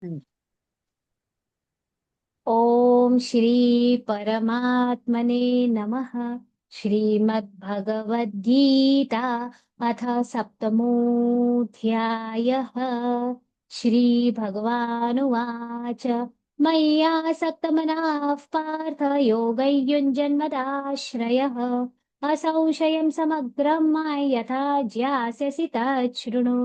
हम्म। ओम श्री परमात्मने नमः। श्रीमद्भगवद्गीता अथ सप्तमोऽध्यायः। श्रीभगवानुवाच मय्यासक्तमनः पार्थ योगयुञ्जन्मदाश्रयः असंशयं समग्रं मां यथा ज्ञास्यसि तच्छृणु।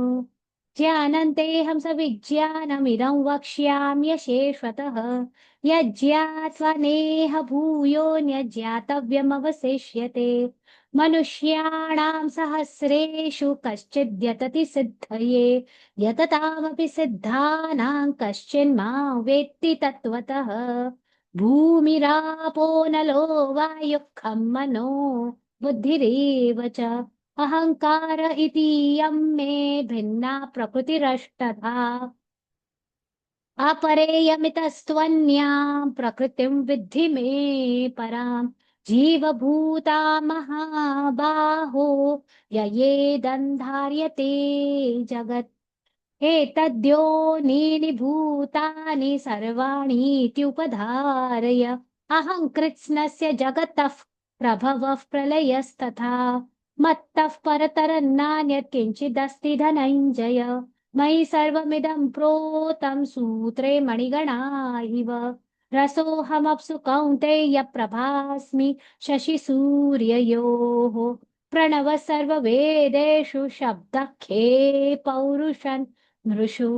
ज्ञानन्तेऽहं सविज्ञानमिदं वक्ष्याम्यशेषतः यज्ञात्वा नेह भूयोऽन्यज्ञातव्यमवशिष्यते। मनुष्याणां सहस्रेषु कश्चिद्यतति सिद्धये यततामपि सिद्धानां कश्चिन्मां वेत्ति तत्त्वतः। भूमिरापो नलो वायुः खं मनो बुद्धिरेव च अहङ्कार इति यं मे भिन्ना प्रकृतिरष्टधा अपरेयमितस्त्वन्यां प्रकृतिं विद्धि मे पराम्। जीवभूता महाबाहो ययेदन्धार्यते जगत् एतद्योनीनि भूतानि सर्वाणीत्युपधारय अहं कृत्स्नस्य जगतः प्रभवः प्रलयस्तथा मत्तः परतरन्नान्यत् किञ्चिदस्ति धनञ्जय। मयि सर्वमिदं प्रोतं सूत्रे मणिगणा इव रसोऽहमप्सु कौन्तेय प्रभास्मि शशिसूर्ययोः प्रणवः सर्ववेदेषु शब्दः खे पौरुषन् नृषु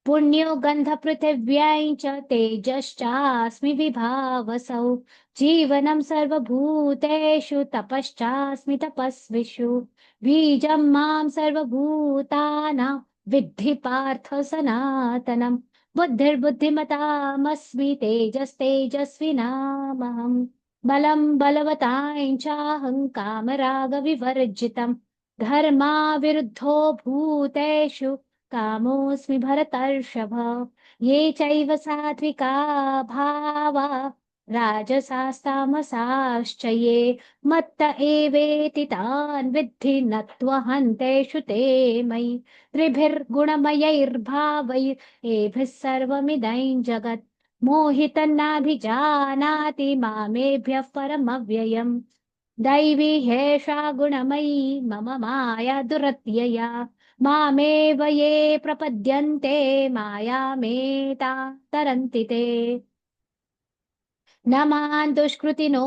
पुण्यो गन्धपृथिव्यां च तेजश्चास्मि विभावसौ जीवनं सर्वभूतेषु तपश्चास्मि तपस्विषु बीजं मां सर्वभूतानां विद्धि पार्थ सनातनम् बुद्धिर्बुद्धिमतामस्मि तेजस्तेजस्विनामहम् बलं बलवतां चाहं कामरागविवर्जितम् धर्माविरुद्धो भूतेषु कामोऽस्मि भरतर्षभ। ये चैव सात्विका भावा राजसास्तामसाश्च ये मत्त एवेति तान् विद्धि न त्वहं तेषु ते मयि त्रिभिर्गुणमयैर्भावैः एभिः सर्वमिदं जगत् मोहितन्नाभिजानाति मामेभ्यः परमव्ययम् दैवी ह्येषा गुणमयी मम माया दुरत्यया मामेव ये प्रपद्यन्ते मायामेता तरन्ति ते न मां दुष्कृतिनो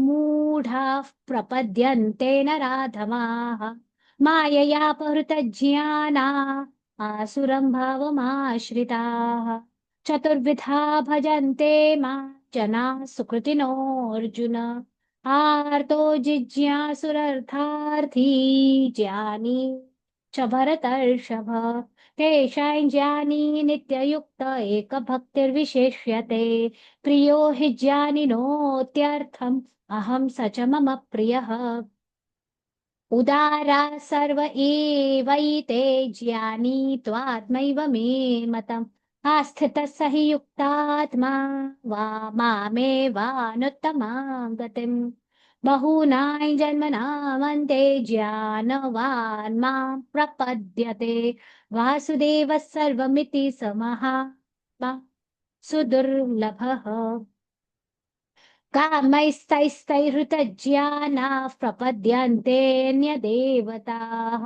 मूढाः प्रपद्यन्ते नराधमाः माययापहृतज्ञाना आसुरं भावमाश्रिताः चतुर्विधा भजन्ते मां जनाः सुकृतिनोऽर्जुन आर्तो जिज्ञासुरर्थार्थी ज्ञानी च भरतर्षभ तेषां ज्ञानी नित्ययुक्त एकभक्तिर्विशेष्यते प्रियो हि ज्ञानिनोत्यर्थम् अहं स च मम प्रियः उदारा सर्व एवैते ज्ञानी त्वात्मैव मे मतम् आस्थितः स हि युक्तात्मा वा मामेवानुत्तमां गतिम् बहूनां जन्मनामन्ते ज्ञानवान् मां प्रपद्यते वासुदेवः सर्वमिति समः सुदुर्लभः कामैस्तैस्तैहृतज्ञानाः प्रपद्यन्तेऽन्यदेवताः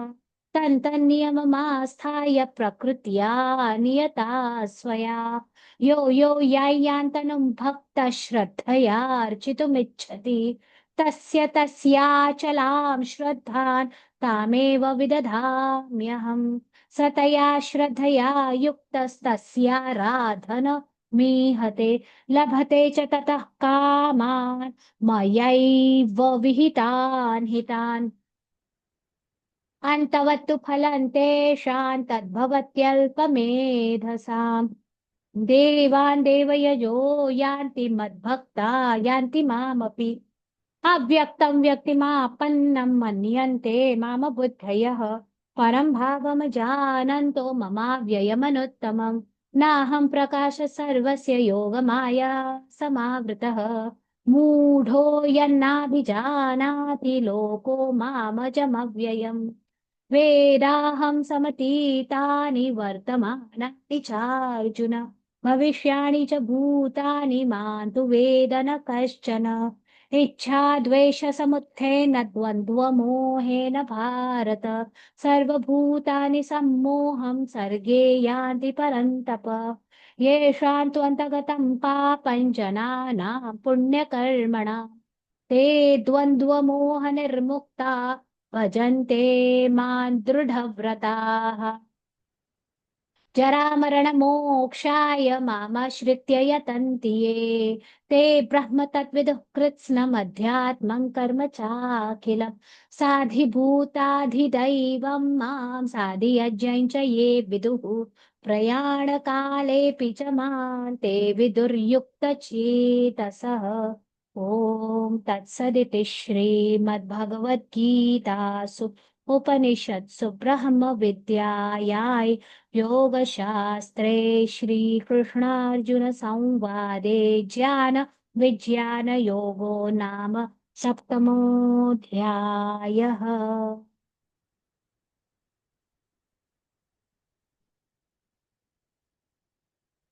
तन्तन्नियममास्थाय प्रकृत्या नियता स्वया यो यो यान्तनुं भक्तः श्रद्धयार्चितुमिच्छति तस्य तस्याचलां श्रद्धां तामेव विदधाम्यहम् स तया श्रद्धया युक्तस्तस्याराधन मीहते लभते च ततः कामान् मयैव विहितान् हितान् अन्तवत्तु फलं तेषां तद्भवत्यल्पमेधसाम् देवान् देवयजो यान्ति मद्भक्ता यान्ति मामपि अव्यक्तं व्यक्तिमापन्नं मन्यन्ते माम बुद्धयः परं भावमजानन्तो ममाव्ययमनुत्तमम् नाहं प्रकाश सर्वस्य योगमाया समावृतः मूढो यन्नाभिजानाति लोको मामजमव्ययम् वेदाहं समतीतानि वर्तमानानि चार्जुन भविष्याणि च भूतानि मां तु वेद न कश्चन इच्छाद्वेषसमुत्थेन द्वन्द्वमोहेन भारत सर्वभूतानि सम्मोहं सर्गे यान्ति परन्तप येषां त्वन्तगतं पापं जनानां पुण्यकर्मणा ते द्वन्द्वमोहनिर्मुक्ता भजन्ते मां दृढव्रताः जरामरणमोक्षाय मामाश्रित्य यतन्ति ये ते ब्रह्म तद्विदुः कृत्स्नमध्यात्मं कर्म चाखिलम् साधिभूताधिदैवं मां साधियज्ञं च ये विदुः प्रयाणकालेऽपि च मां ते विदुर्युक्तचेतसः ॐ तत्सदिति श्रीमद्भगवद्गीतासु उपनिषत्सु ब्रह्मविद्यायां योगशास्त्रे श्रीकृष्णार्जुनसंवादे ज्ञानविज्ञानयोगो नाम सप्तमोऽध्यायः।